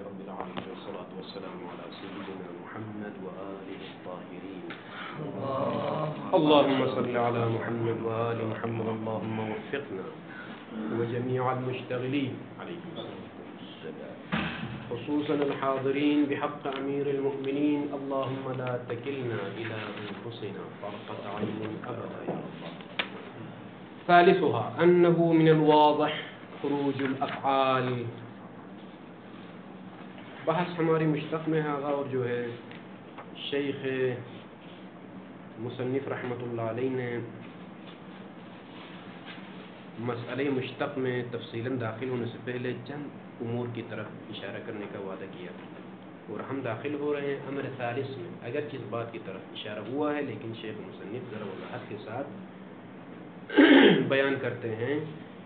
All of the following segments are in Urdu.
رب العالمين والصلاة والسلام على سيدنا محمد وآله الطاهرين. اللهم صل على محمد وآل محمد. اللهم وفقنا وجميع المشتغلين عليكم السلام، خصوصا الحاضرين بحق أمير المؤمنين. اللهم لا تكلنا إلى أنفسنا طرفة عين أبدا يا رب. ثالثها أنه من الواضح خروج الأفعال. بحث ہماری مشتق میں ہے اور جو ہے شیخ مصنف رحمۃ اللہ علیہ نے مسئلہ مشتق میں تفصیلاً داخل ہونے سے پہلے چند امور کی طرف اشارہ کرنے کا وعدہ کیا اور ہم داخل ہو رہے ہیں امر ثالث میں. اگرچہ اس بات کی طرف اشارہ ہوا ہے لیکن شیخ مصنف ذرا وضاحت کے ساتھ بیان کرتے ہیں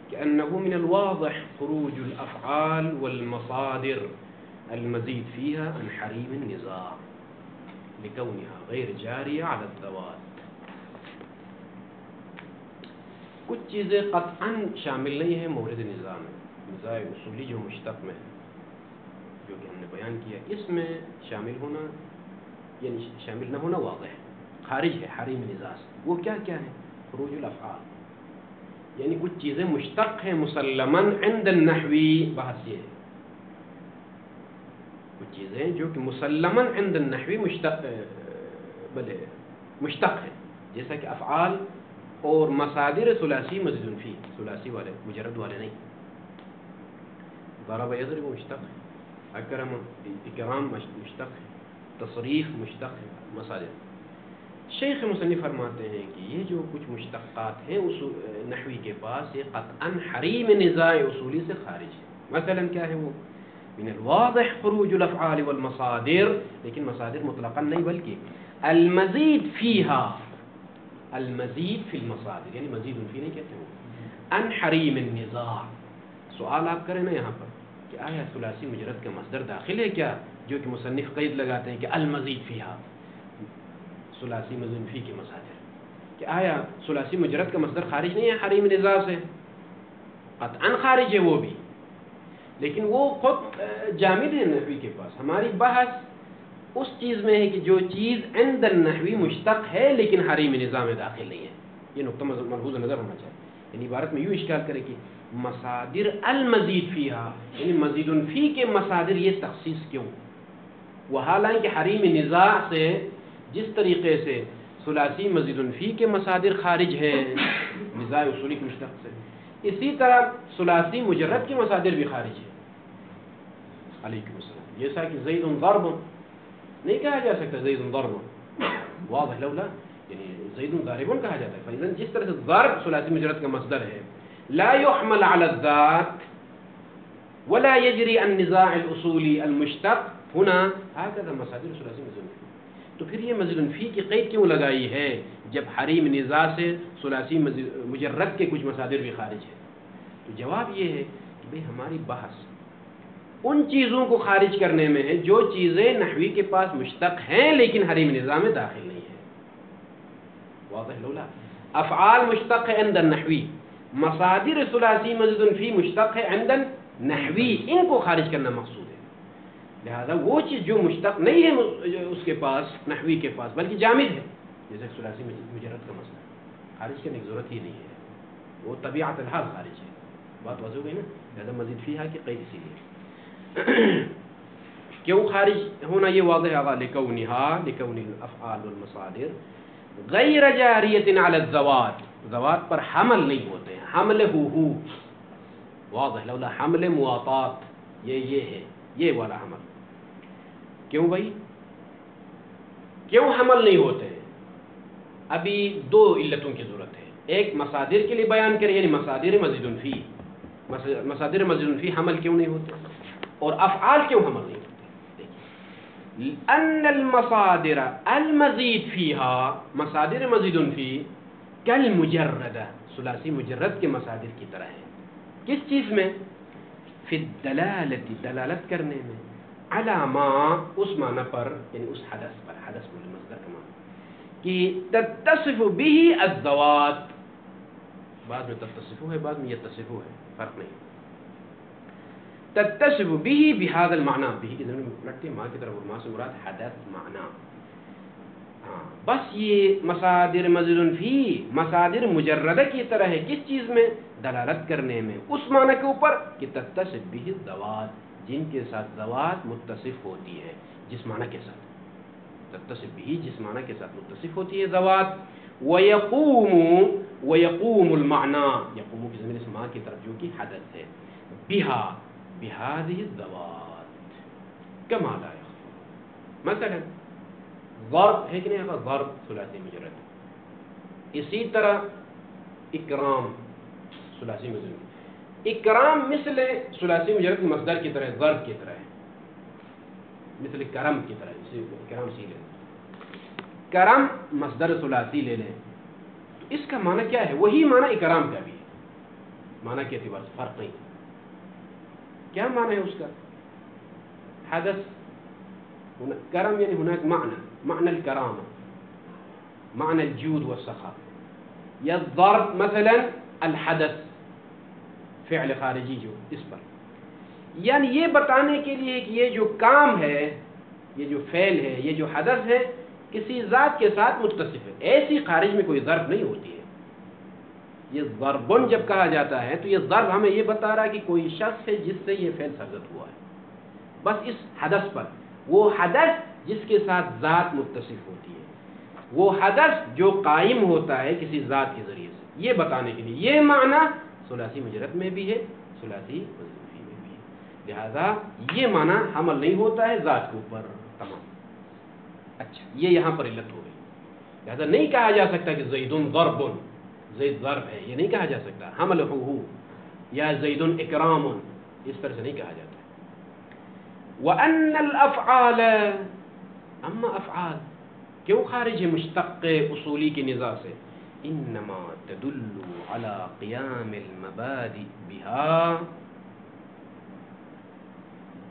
کہ انه من الواضح خروج الافعال والمصادر المزید فيها عن حريم النزاع لكونها غیر جاریہ على الذوات. کچھ چیزیں قطعاً شامل نہیں ہیں مورد نظام میں. نزاع اصولی جو مشتق میں ہے جو کہ ہم نے بیان کیا اس میں شامل ہونا یعنی شامل نہ ہونا واضح ہے، خارج ہے حریم نزاع سے. وہ کیا کیا ہے؟ خروج الافعال یعنی کچھ چیزیں مشتق ہیں مسلماً عند النحوی. بحث یہ ہے کچھ چیزیں جو کہ مسلماً عند النحوی مشتق ہیں، جیسا کہ افعال اور مصادر ثلاثی مزید فی، ثلاثی والے مجرد والے نہیں. ضرب یضرب مشتق ہے، اکرم اکرام مشتق ہے، تصریف مشتق ہے، مصادر. شیخ مصنف فرماتے ہیں کہ یہ جو کچھ مشتقات ہیں نحوی کے پاس یہ قطعاً حریم نزاع اصولی سے خارج ہے. مثلا کیا ہے وہ؟ من الواضح خروج الافعال والمصادر، لیکن مصادر مطلقاً نہیں بلکہ المزید فیہا، المزید فی المصادر یعنی مزید فی نہیں کہتے ہیں ان حریم النزاع. سوال آپ کریں نا یہاں پر کہ آیا ثلاثی مجرد کا مصدر داخل ہے کیا، جو کہ مصنف قید لگاتے ہیں کہ المزید فیہا ثلاثی مزید فی کے مصادر، کہ آیا ثلاثی مجرد کا مصدر خارج نہیں ہے حریم نزاع سے؟ قطعاً خارج ہے وہ بھی، لیکن وہ خود جامد ہے نحوی کے پاس. ہماری بحث اس چیز میں ہے کہ جو چیز عند النحوی مشتق ہے لیکن حریم نظام میں داخل نہیں ہے. یہ نقطہ ملحوظ نظر ہونا چاہیے. یعنی عبارت میں یوں اشکال کرے کہ مصادر المزید فیہا یعنی مزید فی کے مصادر یہ تخصیص کیوں؟ وہ حالانکہ حریم نزاع سے جس طریقے سے ثلاثی مزید فی کے مصادر خارج ہیں نزاع اصولی کے مشتق سے، اسی طرح ثلاثی مجرد کے مصادر بھی خارج ہیں. علیکم السلام. جیسا کہ زید ضرب نہیں کہا جا سکتا، زید ضرب واضح لولا یعنی زید ضارب کہا جاتا ہے. فإذا جس طرح سے ضرب ثلاثی مجرد کا مصدر ہے لا يحمل على الذات ولا يجري النزاع الاصولی المشتق هنا هكذا مصادر ثلاثی مزید. تو پھر یہ مزید فی کی قید کیوں لگائی ہے جب حریم نزاع سے ثلاثی مجرد کے کچھ مصادر بھی خارج ہیں؟ تو جواب یہ ہے کہ بھئی ہماری بحث ان چیزوں کو خارج کرنے میں ہے جو چیزیں نحوی کے پاس مشتق ہیں لیکن حریم نظام میں داخل نہیں ہے. واضح لولا. افعال مشتق ہے عند النحوی، مصادر ثلاثی مزید فی مشتق ہے عند النحوی، ان کو خارج کرنا مقصود ہے. لہذا وہ چیز جو مشتق نہیں ہے اس کے پاس نحوی کے پاس بلکہ جامد ہے جیسے ثلاثی مجرد کا مسئلہ، خارج کرنے کی ضرورت ہی نہیں ہے، وہ طبیعت الحال خارج ہے. بات واضح ہو گئی نا. لہذا مزید فیہا کی قید اسی لیے کیوں خارج ہونا یہ واضح ہے. لکون الافعال والمصادر غیر جاریۃ علی الذوات، ذوات پر حمل نہیں ہوتے ہیں. حمل ہو واضح لولا حمل مواطات یہ ہے یہ والا حمل. کیوں بھائی کیوں حمل نہیں ہوتے ہیں؟ ابھی دو علتوں کی ضرورت ہے. ایک مصادر کے لیے بیان کریں یعنی مصادر مزید فی، مصادر مزید فی حمل کیوں نہیں ہوتے اور افعال کیوں حمل نہیں ہوتے؟ دیکھیے ان المصادر المزید فیہا، مصادر مزید فی کالمجردہ ثلاثی مجرد کے مصادر کی طرح ہے. کس چیز میں؟ فی الدلالت دلالت کرنے میں، علی ما اس معنی پر یعنی اس حدث پر، حدث بولے مصدر کا معنی کہ تتصف به الذوات، بعد میں تتصف ہے بعد میں یتصف ہے، فرق نہیں. تتصف به بهذا المعنى، به کی ضمیر پلٹتے ما کی طرف، اور ما سے مراد حدث معنی. بس یہ مصادر مزید فی مصادر مجردہ کی طرح ہے، کس چیز میں؟ دلالت کرنے میں اس معنی کے اوپر کہ تتصف به الذوات، جن کے ساتھ ذوات متصف ہوتی ہے، جس معنی کے ساتھ تتصف به، جس معنی کے ساتھ متصف ہوتی ہے ذوات. ويقوم المعنى، يقوم کی ضمیر سے ما کی طرف جو کہ حدث ہے، بها بهذه الذوات كما لا يخفى. مثلا ضرب ہے کہ نہیں، ضرب ثلاثی مجرد. اسی طرح اکرام ثلاثی مجرد. اکرام مثل ثلاثی مجرد کی مصدر کی طرح، ضرب کی طرح ہے، مثل کرم کی طرح. کرم سی لیں، کرم مصدر ثلاثی لے لیں تو اس کا معنی کیا ہے؟ وہی معنی اکرام کا بھی ہے، معنی کے اعتبار سے فرق نہیں. کیا معنی ہے اس کا؟ حدث. کرم یعنی هناك معنى الكرامة، معنى الجود والسخاء. یا الضرب مثلا الحدث، فعل خارجی جو اس پر، یعنی یہ بتانے کے لیے کہ یہ جو کام ہے، یہ جو فعل ہے، یہ جو حدث ہے، کسی ذات کے ساتھ متصف ہے. ایسی خارج میں کوئی ضرب نہیں ہوتی ہے. یہ ضربن جب کہا جاتا ہے تو یہ ضرب ہمیں یہ بتا رہا ہے کہ کوئی شخص ہے جس سے یہ فعل سرزد ہوا ہے، بس اس حدث پر. وہ حدث جس کے ساتھ ذات متصف ہوتی ہے، وہ حدث جو قائم ہوتا ہے کسی ذات کے ذریعے سے، یہ بتانے کے لیے یہ معنی ثلاثی مجرد میں بھی ہے، ثلاثی مضروفی میں بھی ہے. لہذا یہ معنی حمل نہیں ہوتا ہے ذات کے اوپر. تمام. اچھا، یہ یہاں پر علت ہو گئی. لہذا نہیں کہا جا سکتا کہ زید ضرب، زید ضرب ہے، یہ نہیں کہا جا سکتا. حمل ہو یا زید اکرام، اس طرح سے نہیں کہا جاتا. وَأَنَّ الْأَفْعَالَ، اما افعال کیوں خارج ہے مشتق اصولی کی نظام سے؟ انما تدل على قیام المبادئ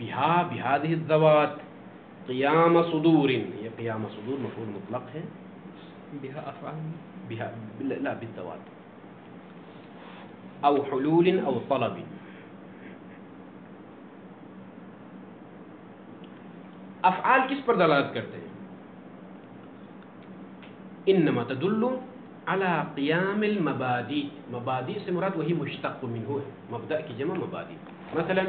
بهذه الذوات قیام صدور. یہ قیام صدور مفعول مطلق ہے، بها افعال لا بالذوات، او حلول او طلب. افعال کس پر دلالت کرتے ہیں؟ انما تدل على قیام المبادئ. مبادئ سے مراد وہی مشتق منہ ہے، مبدأ کی جمع مبادئ. مثلا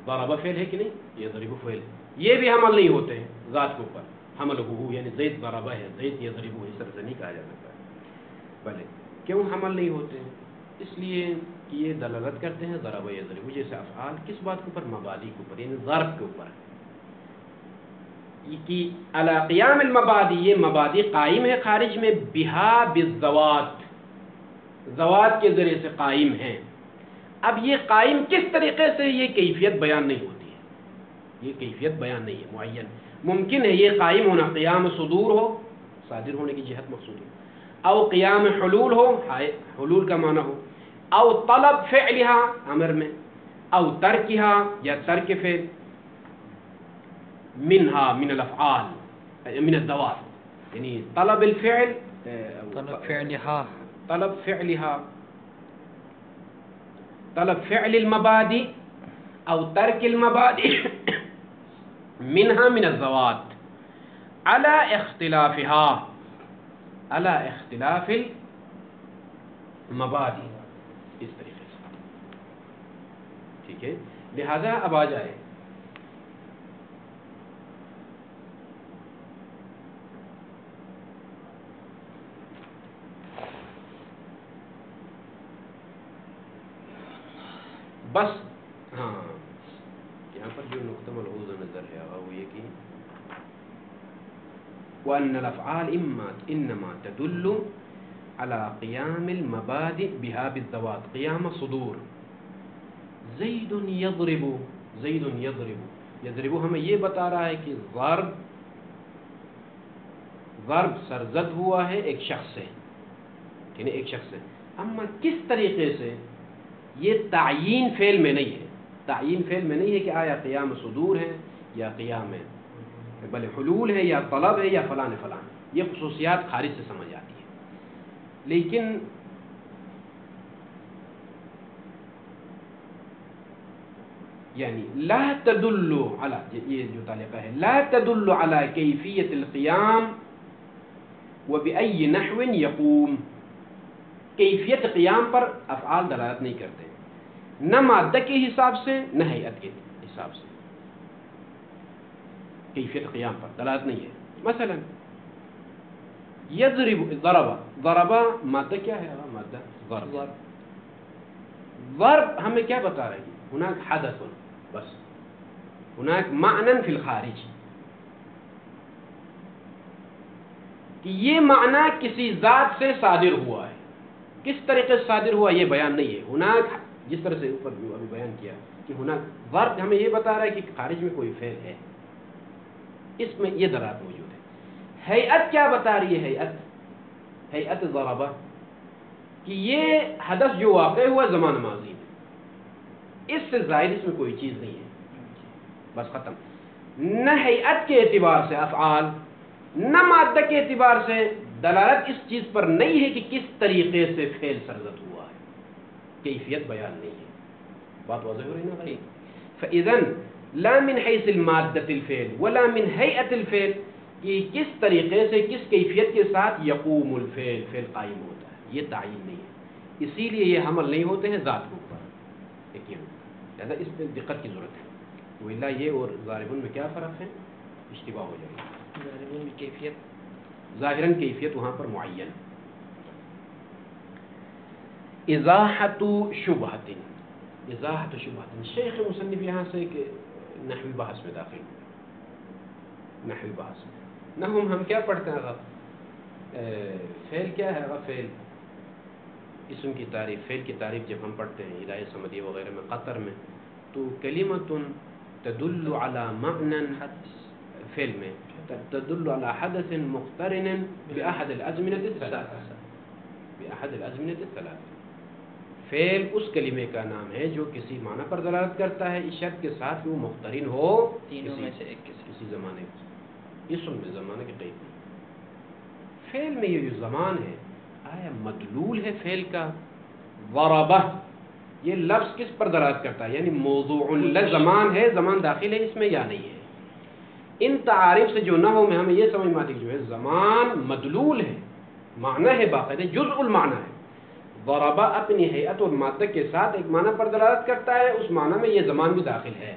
ضرب فعل ہے کہ نہیں، یضرب فعل، یہ بھی حمل نہیں ہوتے ہیں ذات کے اوپر. حمل ہو یعنی زید ضرب ہے، زید یضرب، اس طرح سے نہیں کہا جا سکتا. بھلے کیوں حمل نہیں ہوتے ہیں؟ اس لیے کہ یہ دلالت کرتے ہیں ضرب یضرب جیسے افعال کس بات کے اوپر؟ مبادئ کے اوپر، یعنی ضرب کے اوپر. کہ علی قیام المبادئ، یہ مبادئ قائم ہے خارج میں، بہا بالذوات، ذوات کے ذریعے سے قائم ہیں. اب یہ قائم کس طریقے سے، یہ کیفیت بیان نہیں ہوتی ہے، یہ کیفیت بیان نہیں ہے معین. ممکن ہے یہ قائم ہونا قیام صدور ہو، صادر ہونے کی جہت مقصود ہے، او قیام حلول ہو، حلول کا معنی ہو، او طلب فعلها امر میں، او ترکها یا ترک فعل، منها من الافعال من الذوات، یعنی طلب الفعل، طلب فعل المبادئ او ترک المبادئ منها من الذوات على اختلافها، على اختلاف المبادئ، اس طریقے سے. ٹھیک ہے. لہذا اب آ جائے بس. ہاں، یہاں پر جو نقطہ ملحوظ نظر ہے وہ یہ کہ وَأَنَّ الْأَفْعَالِ إِنَّمَا تَدُلُّ عَلَى قِيَامِ الْمَبَادِئِ بِهَا بِالذَّوَاتِ قِيَامَ صُدُور. زَيْدٌ يَضْرِبُ، زَيْدٌ يَضْرِبُ، یضرب ہمیں یہ بتا رہا ہے کہ ضرب سرزد ہوا ہے ایک شخص سے، یعنی ایک شخص سے. اما کس طریقے سے، یہ تعیین فعل میں نہیں ہے. تعیین فعل میں نہیں ہے کہ آیا قیام صدور ہے یا قیام ہے، بلے حلول ہے یا طلب ہے یا فلان فلان. یہ خصوصیات خارج سے سمجھ آتی ہے. لیکن یعنی لا تدل علی، یہ جو تعلیقہ ہے، لا تدل علی کیفیت القیام وبأي نحو یقوم، کیفیت قیام پر افعال دلالت نہیں کرتے، نہ مادہ کے حساب سے نہ ہیئت کے حساب سے، کیفیت قیام پر دلالت نہیں ہے۔ مثلا یضرب، ضرب، ضرب مادہ کیا ہے؟ مادہ ضرب۔ ضرب ہمیں کیا بتا رہی ہے؟ ہناک حدث، بس ہناک معنی فی الخارج، کہ یہ معنی کسی ذات سے صادر ہوا ہے، کس طریقے سے صادر ہوا یہ بیان نہیں ہے۔ ہناک، جس طرح سے اوپر ابھی بیان کیا کہ ہناک ضرب ہمیں یہ بتا رہا ہے کہ خارج میں کوئی فعل ہے، اس میں یہ دلالت موجود ہے۔ ہیئت کیا بتا رہی ہے؟ ہیئت ضربہ، کہ یہ حدث جو واقع ہوا زمان ماضی میں، اس سے زائد اس میں کوئی چیز نہیں ہے، بس ختم۔ نہ ہیئت کے اعتبار سے افعال، نہ مادہ کے اعتبار سے دلالت اس چیز پر نہیں ہے کہ کس طریقے سے فعل سرزد ہوا ہے، کیفیت بیان نہیں ہے۔ بات واضح ہو رہی نا بھائی؟ فَإِذَنْ لَا مِنْ حَيْثِ الْمَادَّةِ الْفِعْلِ وَلَا مِنْ هَيْئَةِ الْفِعْلِ، کہ کس طریقے سے، کس کیفیت کے ساتھ یقوم الفعل، فعل قائم ہوتا ہے، یہ تعین نہیں ہے، اسی لیے یہ حمل نہیں ہوتے ہیں ذات کے اوپر، یقین، لہذا اس میں دقت کی ضرورت ہے۔ وَإِلَّا یہ اور ضاربن میں کیا فرق ہے؟ اشتباہ ہو جائے گا۔ ضاربن میں کیفیت، ظاہراً کیفیت وہاں پر معین۔ ازاحت شبہۃ، ازاحت شبہۃ، شیخ مصنف یہاں سے ایک نحوی بحث میں داخل ہوئے، نحوی بحث میں۔ نحو ہم کیا پڑھتے ہیں؟ فعل کیا ہے؟ فعل اسم کی تعریف، فعل کی تعریف جب ہم پڑھتے ہیں ہدایہ سمدیہ وغیرہ میں، قطر میں، تو کلمۃ تدل علی معنی، فعل میں تدل علی حدث مقترن بأحد الازمنة الثلاثة، بأحد الازمنة الثلاثة۔ فعل اس کلمے کا نام ہے جو کسی معنی پر دلالت کرتا ہے، اس شرط کے ساتھ کہ وہ مقترن ہو تینوں میں سے ایک کسی زمانے، اسم میں زمانے کے قید نہیں۔ فعل میں یہ جو زمان ہے، آیا مدلول ہے فعل کا؟ ضربہ، یہ لفظ کس پر دلالت کرتا ہے؟ یعنی موضوع زمان ہے، زمان داخل ہے اس میں یا نہیں ہے؟ ان تعاریف سے جو نحو میں ہمیں یہ سمجھ میں آتی ہے جو ہے زمان مدلول ہے، معنی ہے، باقاعدہ جزء المعنی ہے۔ ضربہ اپنی ہیئت اور مادہ کے ساتھ ایک معنی پر دلالت کرتا ہے، اس معنی میں یہ زمان بھی داخل ہے،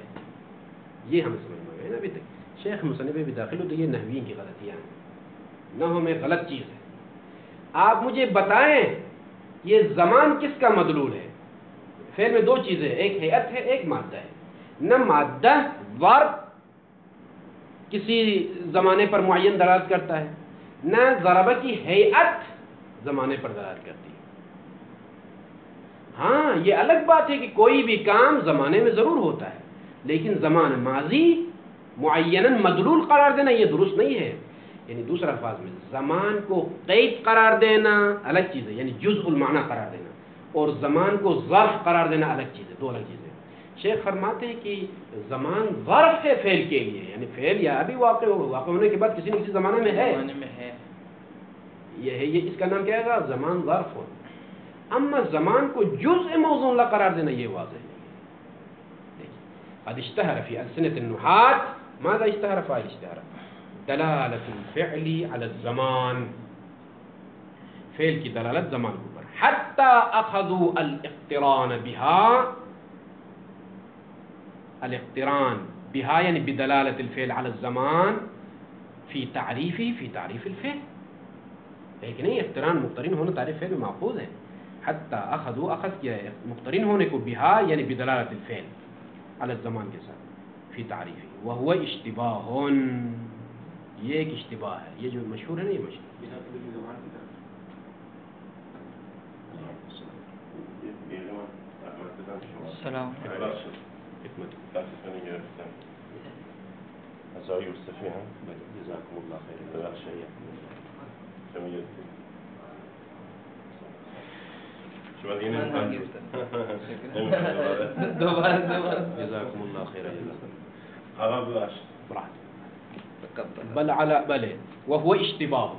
یہ ہمیں سمجھ میں آئے نا ابھی تک۔ شیخ مصنف بھی داخل ہو تو یہ نحویین کی غلطیاں ہیں، نحو میں غلط چیز ہے۔ آپ مجھے بتائیں یہ زمان کس کا مدلول ہے؟ فعل میں دو چیزیں، ایک ہیئت ہے، ایک مادہ ہے۔ نہ مادہ ضرب کسی زمانے پر معین دلالت کرتا ہے، نہ ضربہ کی ہیئت زمانے پر دلالت کرتی ہے۔ ہاں یہ الگ بات ہے کہ کوئی بھی کام زمانے میں ضرور ہوتا ہے، لیکن زمان ماضی معیناً مدلول قرار دینا یہ درست نہیں ہے۔ یعنی دوسرے الفاظ میں زمان کو قید قرار دینا الگ چیز ہے، یعنی جزء المعنی قرار دینا، اور زمان کو ظرف قرار دینا الگ چیز ہے، دو الگ چیزیں۔ شیخ فرماتے ہیں کہ زمان ظرف ہے فعل کے لیے، یعنی فعل یا ابھی واقع ہونے کے بعد کسی نہ کسی زمانے میں ہے، یہ ہے، یہ اس کا نام کیا ہے؟ زمان ظرف ہو۔ اما زمان کو جزء موضوع اللہ قرار دینا یہ واضح نہیں ہے۔ قد اشتہر فی السنۃ النحات، ماذا اشتہر؟ فاعل اشتہر دلالت الفعل علی الزمان، فعل کی دلالت زمان کے اوپر، حتی اخذوا الاقتران بها، الاقتران بها یعنی بدلالت الفعل علی الزمان فی تعریف الفعل، لیکن نہیں، اقتران مقترن ہونا تعریف فعل میں ماخوذ ہے۔ حتی اخذوا، اخذ کیا ہے مقترن ہونے کو، بها یعنی بدلالت الفعل علی الزمان کے ساتھ، فی تعریفی، وہو اشتباہ، یہ ایک اشتباہ ہے، یہ جو مشہور ہے نا، یہ مشہور السلام الزاوية والسفينة. جزاكم الله خير. شو بعدين جزاكم الله خير. خراب لاش بل على بل وهو اشتباه،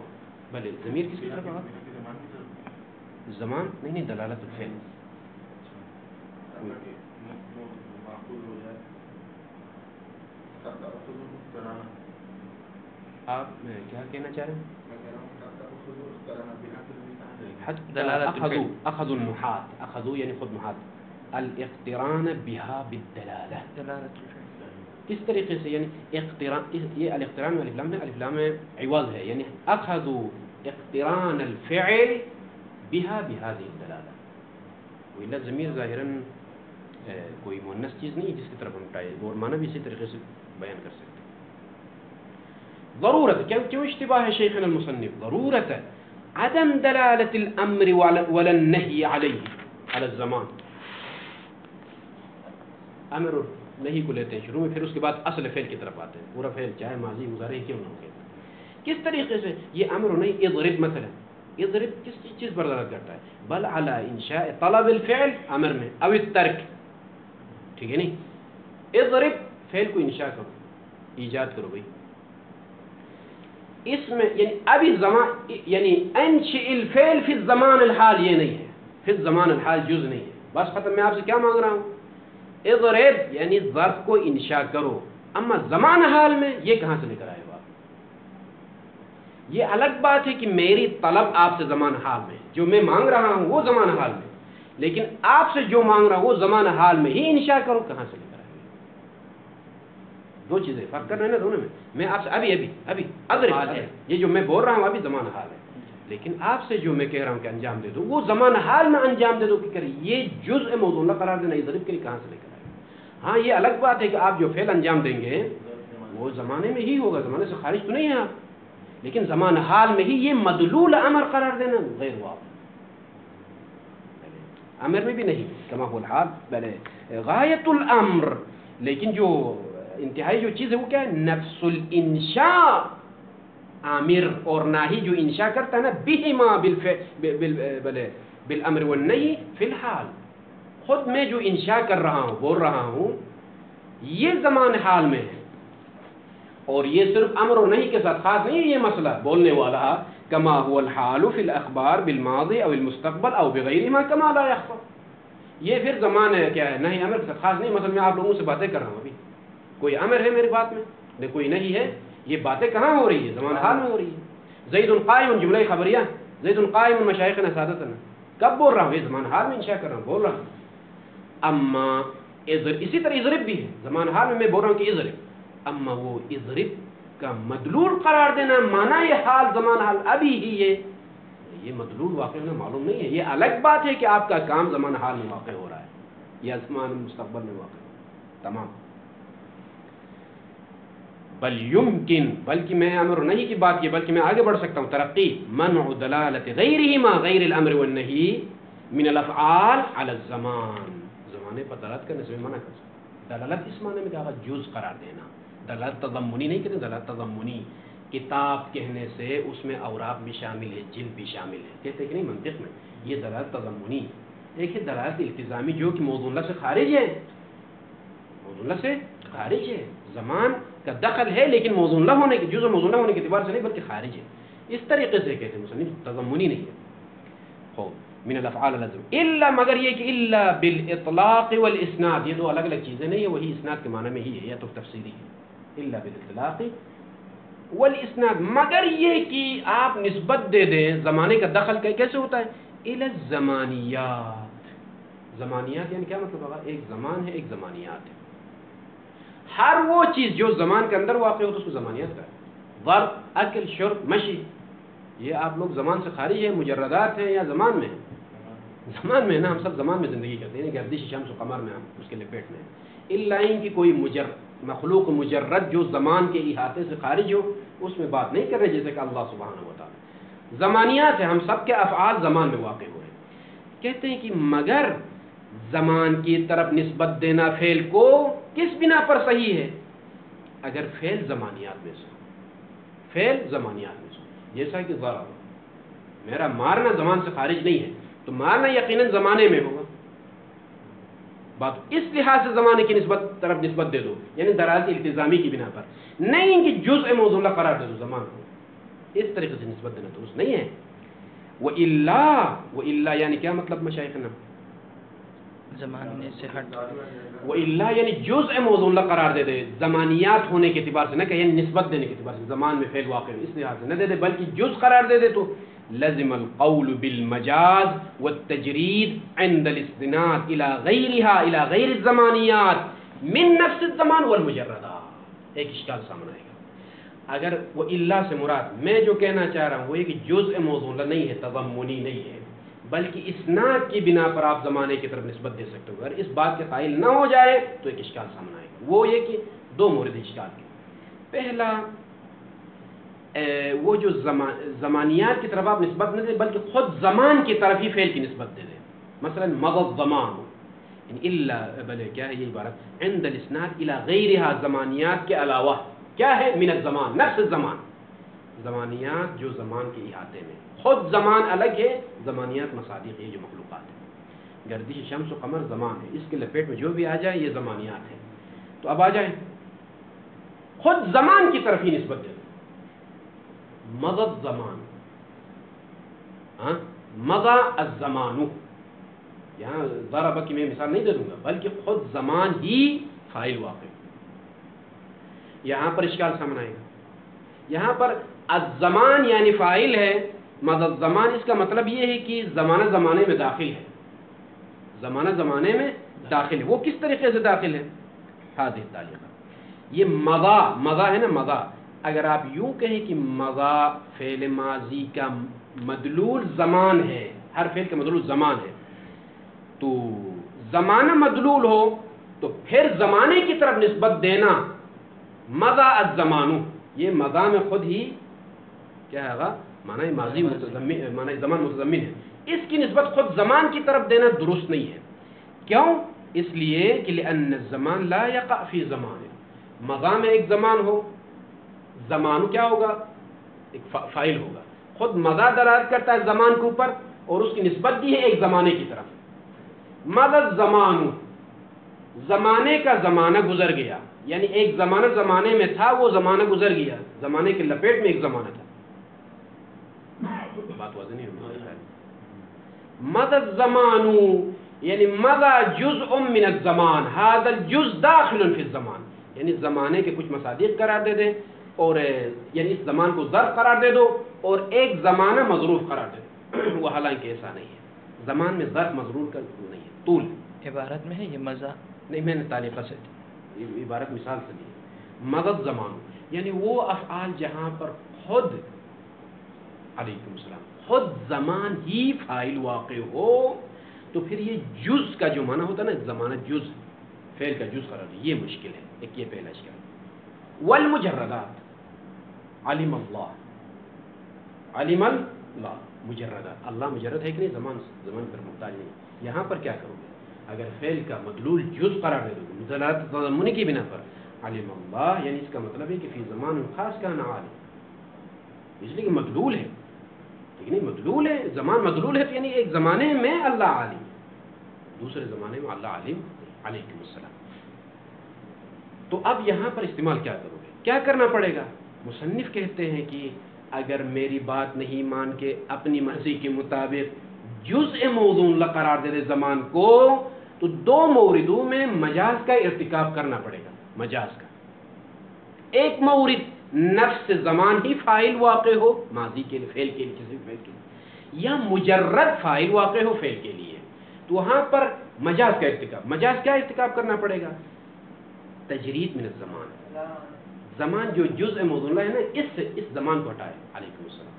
بل ضمیر کس کی طرف آ؟ زمان نہیں، دلالت الفعل آپ کیا کہنا چاہ رہے ہیں؟ اخذوا النحات، اخذوا یعنی خود نحات، الاقتران بها بالدلالہ، کس طریقے سے؟ یعنی اقتران، یہ الاقتران الف لام ہے، الف لام عوض ہے، یعنی اخذوا اقتران الفعل بها بهذه الدلالہ. وإلا ضمیر ظاہراً کوئی مؤنث چیز نہیں جس کی طرف ہم اٹھائے، اور معنی بھی اسی طریقے سے بیان کر سکتے ہیں. ضرورت کیوں اشتباہ ہے شیخنا المصنف؟ ضرورت عدم دلالت الامر ولا النهي عليه على الزمان. امر اور نہی کو لیتے ہیں شروع میں، پھر اس کے بعد اصل فعل کی طرف آتے ہیں. پورا فعل چاہے ماضی مضارع کیوں نہ ہو. کس طریقے سے یہ امر و نہی؟ اضرب مثلا، اضرب کس چیز پر دلالت کرتا ہے؟ بل على انشاء طلب الفعل امر میں، او الترک، ٹھیک ہے نہیں؟ اضرب فعل کو انشاء کرو، ایجاد کرو بھائی. اس میں یعنی ابھی زمان، یعنی انشئ الفعل فی الزمان الحال، یہ نہیں ہے، فی الزمان الحال جز نہیں ہے. بس ختم. میں آپ سے کیا مانگ رہا ہوں؟ اضرب یعنی ظرف کو انشاء کرو. اما زمان حال میں یہ کہاں سے لے کر آئے گا؟ یہ الگ بات ہے کہ میری طلب آپ سے زمان حال میں، جو میں مانگ رہا ہوں وہ زمان حال میں، لیکن آپ سے جو مانگ رہا ہوں وہ زمان حال میں ہی انشاء کرو. کہاں سے لے کر آئے گا؟ دو چیزیں فرق کر رہے ہیں نا دونوں میں. میں آپ سے ابھی اضرب ہے، یہ جو میں بول رہا ہوں ابھی زمان حال ہے، لیکن آپ سے جو میں کہہ رہا ہوں کہ انجام دے دو وہ زمان حال میں انجام دے دو. کہ کرے یہ جزء موضوع نہ قرار دینا اضرب کے لیے کہاں سے لے کر آئے گا؟ ہاں یہ الگ بات ہے کہ آپ جو فعل انجام دیں گے وہ زمانے میں ہی ہوگا، زمانے سے خارج تو نہیں ہے آپ، لیکن زمان حال میں ہی یہ مدلول امر قرار دینا غیر واقع. امر میں بھی نہیں کما هو الحال بل غایت الامر. لیکن جو انتہائی جو چیز ہے وہ کیا ہے؟ نفس الانشاء عامر، اور ناہی جو انشاء کرتا ہے نا بہما بالامر والنہی فی الحال. خود میں جو انشاء کر رہا ہوں، بول رہا ہوں، یہ زمان حال میں ہے، اور یہ صرف امر اور نہیں کے ساتھ خاص نہیں ہے یہ مسئلہ بولنے والا. کما هو الحال فی الاخبار بالماضی او المستقبل او بغیرہما کما لا یخفى. یہ پھر زمان ہے کیا ہے؟ نہیں امر کے ساتھ خاص نہیں. مثلا میں آپ لوگوں سے باتیں کر رہا ہوں، ابھی کوئی امر ہے میری بات میں نہیں، کوئی نہیں ہے. یہ باتیں کہاں ہو رہی ہے؟ زمان حال میں ہو رہی ہے. زید قائم جملہ خبریہ، زید قائم مشایخنا سادتنا، کب بول رہا ہوں؟ یہ زمان حال میں انشاء کر رہا ہوں، بول رہا ہوں. اما اسی طرح اضرب بھی ہے، زمان حال میں بول رہا ہوں کہ اضرب. اما وہ اضرب کا مدلول قرار دینا، مانا یہ حال زمان حال ابھی ہی یہ مدلول واقع ہونا معلوم نہیں ہے. یہ الگ بات ہے کہ آپ کا کام زمان حال میں واقع ہو رہا ہے یا زمان مستقبل میں واقع ہو. تمام. بل یمکن، بلکہ میں امر نہیں کی بات کی، بلکہ میں آگے بڑھ سکتا ہوں. ترقی منع دلالت غیرہما غیر الامر والنہی من الافعال علی الزمان. زمانے پر دلالت کرنے سے منع کر سکتا. دلالت اس معنی میں کہا جز قرار دینا. دلالت تضمنی نہیں کہتے، دلالت تضمنی کتاب کہنے سے اس میں اوراق بھی شامل ہے، جلد بھی شامل ہے، کہتے کہ نہیں منطق میں. یہ دلالت تضمنی. ایک ہے دلالت التزامی جو کہ موضوع اللہ سے خارج ہے، موضوع اللہ سے خارج ہے. زمان کا دخل ہے لیکن موضوع اللہ ہونے کے جزء موضوع اللہ ہونے کے اعتبار سے نہیں بلکہ خارج ہے. اس طریقے سے کہتے ہیں مصنف، تضمنی نہیں ہے. ہو من الافعال لازم الا، مگر یہ کہ الا بالاطلاق والاسناد، یہ دو الگ الگ چیزیں نہیں ہے، وہی اسناد کے معنی میں ہی ہے یا تو تفسیری ہے. الا بالاطلاق والاسناد، مگر یہ کہ آپ نسبت دے دیں زمانے کا دخل کیسے ہوتا ہے؟ الى الزمانیات. زمانیات یعنی کیا مطلب ہوگا؟ ایک زمان ہے ایک زمانیات ہے. ہر وہ چیز جو زمان کے اندر واقع ہو تو اس کو زمانیات کا ہے. ضرب، اکل، شرب، مشی، یہ آپ لوگ زمان سے خارج ہیں، مجردات ہیں یا زمان میں ہیں؟ زمان میں ہے نا. ہم سب زمان میں زندگی کرتے ہیں، گردش شمس و قمر میں ہم اس کے لپیٹ میں ہیں. الا ان کی کوئی مخلوق مجرد جو زمان کے احاطے سے خارج ہو اس میں بات نہیں کر رہے، جیسے کہ اللہ سبحانہ و تعالی. زمانیات ہے، ہم سب کے افعال زمان میں واقع ہوئے. کہتے ہیں کہ مگر زمان کی طرف نسبت دینا فعل کو کس بنا پر صحیح ہے؟ اگر فعل زمانیات میں سے، فعل زمانیات میں سے، جیسا کہ ضرب، میرا مارنا زمان سے خارج نہیں ہے تو مارنا یقیناً زمانے میں ہوگا. بات اس لحاظ سے زمانے کی طرف نسبت دے دو، یعنی دراز التزامی کی بنا پر، نہیں کہ جزء موضوع اللہ قرار دے دو زمان کو. اس طریقے سے نسبت دینا درست نہیں ہے. وَإِلَّا یعنی کیا مطلب مشایخنا؟ زمانے سے ہٹ وہ اللہ یعنی جزء موضوع اللہ قرار دے دے، زمانیات ہونے کے اعتبار سے نہ کہ یعنی نسبت دینے کے اعتبار سے، زمان میں فعل واقع اس لحاظ سے نہ دے دے، بلکہ جز قرار دے دے تو لزم القول بالمجاز والتجرید عند الاستناد الى غیرها الى غیر الزمانیات من نفس الزمان والمجردات۔ ایک اشکال سامنے آئے گا اگر وہ اللہ سے مراد میں جو کہنا چاہ رہا ہوں وہ یہ کہ جزء موضوع اللہ نہیں ہے، تضمنی نہیں ہے، بلکہ اسناد کی بنا پر آپ زمانے کی طرف نسبت دے سکتے ہو۔ اگر اس بات کے قائل نہ ہو جائے تو ایک اشکال سامنے آئے گا، وہ یہ کہ دو مورد اشکال کے، پہلا وہ جو زمانیات کی طرف آپ نسبت نہ دیں بلکہ خود زمان کی طرف ہی فعل کی نسبت دے دیں، مثلا مضى الزمان الا بلے کیا ہے یہ عبارت عند الاسناد الى غیرها، زمانیات کے علاوہ کیا ہے، من الزمان نفس الزمان، زمانیات جو زمان کے احاطے میں، خود زمان الگ ہے، زمانیات مصادیق یہ جو مخلوقات ہیں، گردش شمس و قمر زمان ہے، اس کے لپیٹ میں جو بھی آ جائے یہ زمانیات ہے۔ تو اب آ جائیں خود زمان کی طرف ہی نسبت دے دیں، مضى الزمان، مضى الزمان، یہاں ضرب کی میں مثال نہیں دے دوں گا بلکہ خود زمان ہی فاعل واقع، یہاں پر اشکال سامنے آئے گا، یہاں پر الزمان یعنی فاعل ہے، مضى الزمان اس کا مطلب یہ ہے کہ زمانہ زمانے میں داخل ہے، زمانہ زمانے میں داخل ہے، وہ کس طریقے سے داخل ہے، هذه التعلیقہ، یہ مضى ہے نا، مضى، اگر آپ یوں کہیں کہ مضى فعل ماضی کا مدلول زمان ہے، ہر فعل کا مدلول زمان ہے، تو زمانہ مدلول ہو تو پھر زمانے کی طرف نسبت دینا مضى الزمان، یہ مضى میں خود ہی کیا ہے معنی ماضی متضمن، معنی زمان متضمن ہے، اس کی نسبت خود زمان کی طرف دینا درست نہیں ہے، کیوں؟ اس لیے کہ لأن الزمان لا يقع فی زمان، مضى میں ایک زمان ہو، زمان کیا ہوگا، ایک فاعل ہوگا، خود مضى دلالت کرتا ہے زمان کے اوپر اور اس کی نسبت دی ہے ایک زمانے کی طرف، مضى الزمان، زمانے کا زمانہ گزر گیا، یعنی ایک زمانہ زمانے میں تھا، وہ زمانہ گزر گیا، زمانے کے لپیٹ میں ایک زمانہ تھا، بات واضح نہیں ہوئی، مضى الزمان یعنی مضى جزء من الزمان، هذا الجزء داخل فی الزمان، یعنی زمانے کے کچھ مصادیق قرار دے دیں اور یعنی اس زمان کو ظرف قرار دے دو اور ایک زمانہ مظروف قرار دے دو، وہ حالانکہ ایسا نہیں ہے، زمان میں ظرف مظروف کا نہیں ہے، طول عبارت میں ہے یہ مزہ نہیں، میں نے تعلیقہ سے عبارت مثال سے دی، مضى زمان یعنی وہ افعال جہاں پر خود علیکم السلام خود زمان ہی فاعل واقع ہو تو پھر یہ جز کا جو معنی ہوتا ہے نا، زمانہ جز فعل کا جز قرار دے، یہ مشکل ہے، ایک یہ پہلا اشکال۔ والمجردات، علم اللہ، علم اللہ، مجردات، اللہ مجرد ہے کہ نہیں، زمان پر محتاج نہیں، یہاں پر کیا کرو گے، اگر فعل کا مدلول جز قرار دے دو گے دلالت تضمنی کی بنا پر، علم اللہ یعنی اس کا مطلب ہے کہ فی زمان خاص کا نہ عالم، اس لیے کہ مدلول ہے، لیکن مدلول ہے، زمان مدلول ہے تو یعنی ایک زمانے میں اللہ عالم، دوسرے زمانے میں اللہ عالم، علیکم السلام۔ تو اب یہاں پر استعمال کیا کرو گے، کیا کرنا پڑے گا؟ مصنف کہتے ہیں کہ اگر میری بات نہیں مان کے اپنی مرضی کے مطابق جزء موضوع اللہ قرار دے دے زمان کو، تو دو موردوں میں مجاز کا ارتکاب کرنا پڑے گا، مجاز کا، ایک مورد نفس زمان ہی فاعل واقع ہو، ماضی کے لیے، فعل کے لیے، کسی فعل کے لیے، یا مجرد فاعل واقع ہو فعل کے لیے، تو وہاں پر مجاز کا ارتکاب، مجاز کیا ارتکاب کرنا پڑے گا؟ تجرید من الزمان، زمان جو جزء موضوع اللہ ہے نا، اس زمان کو ہٹائے، علیکم السلام،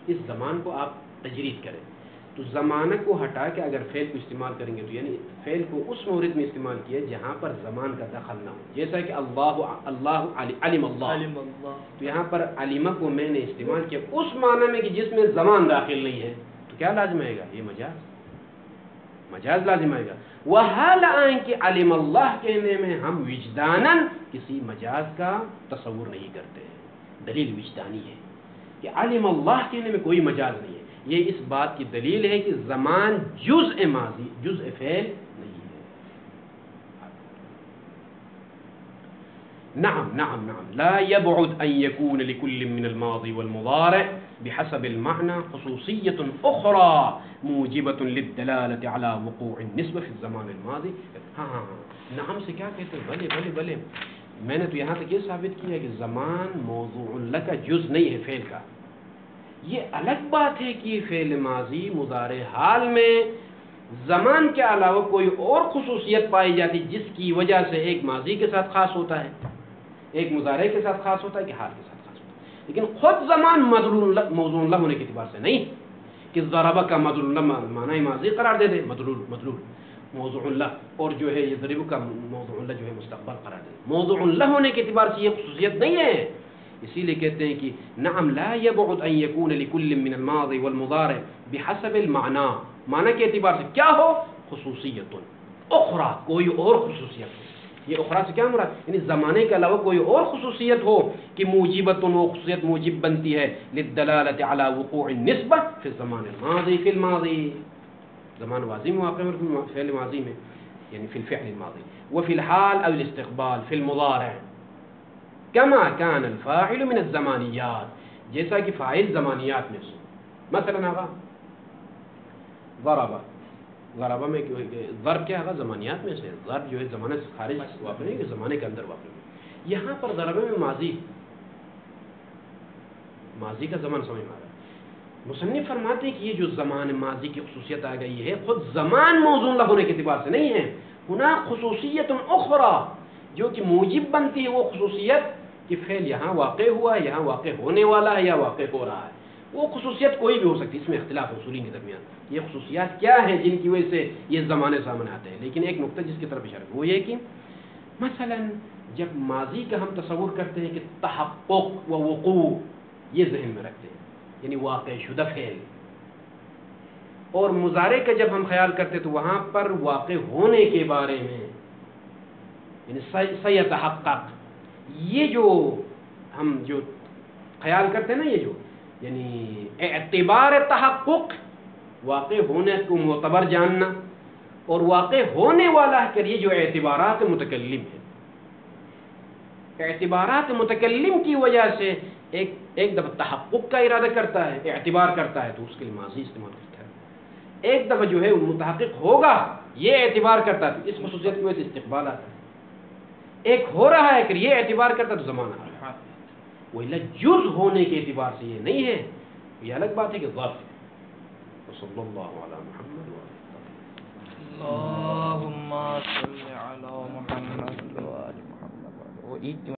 اس زمان کو آپ تجرید کریں، تو زمانہ کو ہٹا کے اگر فعل کو استعمال کریں گے تو یعنی فعل کو اس مورد میں استعمال کیا جہاں پر زمان کا دخل نہ ہو، جیسا کہ علم اللہ، تو یہاں پر علمہ کو میں نے استعمال کیا اس معنی میں کہ جس میں زمان داخل نہیں ہے، تو کیا لازم آئے گا؟ یہ مجاز لازم آئے گا۔ وحال آئیں کہ علم اللہ کہنے میں ہم وجداناً کسی مجاز کا تصور نہیں کرتے ہیں، دلیل وجدانی ہے کہ علم اللہ کہنے میں کوئی مجاز نہیں ہے، یہ اس بات کی دلیل ہے کہ زمان جزء ماضی، جزء فعل نہیں ہے۔ نعم نعم نعم لا يبعد أن يكون لكل من الماضي والمضارع بحسب المعنى خصوصية أخرى موجبة للدلالة على وقوع النسبة في الزمان الماضي. ہاں نعم سے کیا کہتے ہیں؟ بلے بلے بلے، میں نے تو یہاں تک یہ ثابت کیا کہ زمان موضوع اللہ کا جز نہیں ہے فعل کا. یہ الگ بات ہے کہ فعل ماضی مضارع حال میں زمان کے علاوہ کوئی اور خصوصیت پائی جاتی جس کی وجہ سے ایک ماضی کے ساتھ خاص ہوتا ہے، ایک مضارع کے ساتھ خاص ہوتا ہے، کہ حال کے ساتھ خاص ہوتا ہے. لیکن خود زمان موضوع اللہ ہونے کے اعتبار سے نہیں کہ ضربہ کا مدلول اللہ معنی ماضی قرار دے دے، مدلول موضوع اللہ، اور جو ہے یہ ضرب کا موضوع اللہ جو ہے مستقبل قرار دے. موضوع اللہ ہونے کے اعتبار سے یہ خصوصیت نہیں ہے. اسی لیے کہتے ہیں کہ نعم لا يبعد ان يكون لكل من الماضي والمضارع بحسب المعنى، معنی کے اعتبار سے کیا ہو؟ خصوصیت اخرى، کوئی اور خصوصیت ہو. یہ اخرى سے کیا مراد؟ یعنی زمانے کے علاوہ کوئی اور خصوصیت ہو کہ موجبت، وہ خصوصیت موجب بنتی ہے للدلالة على وقوع النسبة في الزمان الماضي في الماضي، زمان ماضی میں واقع ہے فعل ماضی میں، یعنی في الفعل الماضي، وفي الحال او الاستقبال في المضارع كما كان الفاعل من الزمانيات، جیسا کہ فاعل زمانیات میں سے. مثلا آغا ضربہ میں ضرب کیا ہے؟ زمانیات میں سے. ضرب جو ہے زمانے سے خارج واقع نہیں کہ زمانے کے اندر واقع ہے. یہاں پر ضربہ میں ماضی کا زمان سمجھ میں آ رہا ہے. مصنف فرماتے ہیں کہ یہ جو زمان ماضی کی خصوصیت آ گئی ہے خود زمان موضوع اللہ ہونے کے اعتبار سے نہیں ہے. ہنا خصوصیت اخرى جو کہ موجب بنتی ہے، وہ خصوصیت کہ فعل یہاں واقع ہوا ہے، یہاں واقع ہونے والا ہے یا واقع ہو رہا ہے. وہ خصوصیت کوئی بھی ہو سکتی ہے، اس میں اختلاف اصولین کے درمیان. یہ خصوصیات کیا ہیں جن کی وجہ سے یہ زمانے سامنے آتے ہیں؟ لیکن ایک نقطہ جس کی طرف اشارہ وہ یہ کہ مثلا جب ماضی کا ہم تصور کرتے ہیں کہ تحقق و وقوع، یہ ذہن میں رکھتے ہیں، یعنی واقع شدہ فعل، اور مضارع کا جب ہم خیال کرتے تو وہاں پر واقع ہونے کے بارے میں، یعنی سیتحقق، یہ جو ہم جو خیال کرتے ہیں نا، یہ جو یعنی اعتبار تحقق، واقع ہونے کو معتبر جاننا، اور واقع ہونے والا ہے کر، یہ جو اعتبارات متکلم ہیں، اعتبارات متکلم کی وجہ سے ایک دفعہ تحقق کا ارادہ کرتا ہے، اعتبار کرتا ہے، تو اس کے لیے ماضی استعمال کرتا ہے. ایک دفعہ جو ہے متحقق ہوگا یہ اعتبار کرتا ہے، اس خصوصیت کی وجہ سے استقبال آتا ہے. ایک ہو رہا ہے کہ یہ اعتبار کرتا ہے تو زمانہ آ رہا ہے. وہ جز ہونے کے اعتبار سے یہ نہیں ہے. یہ الگ بات ہے کہ ظرف ہے. صلی اللہ علی محمد اللهم صل على محمد وآل محمد.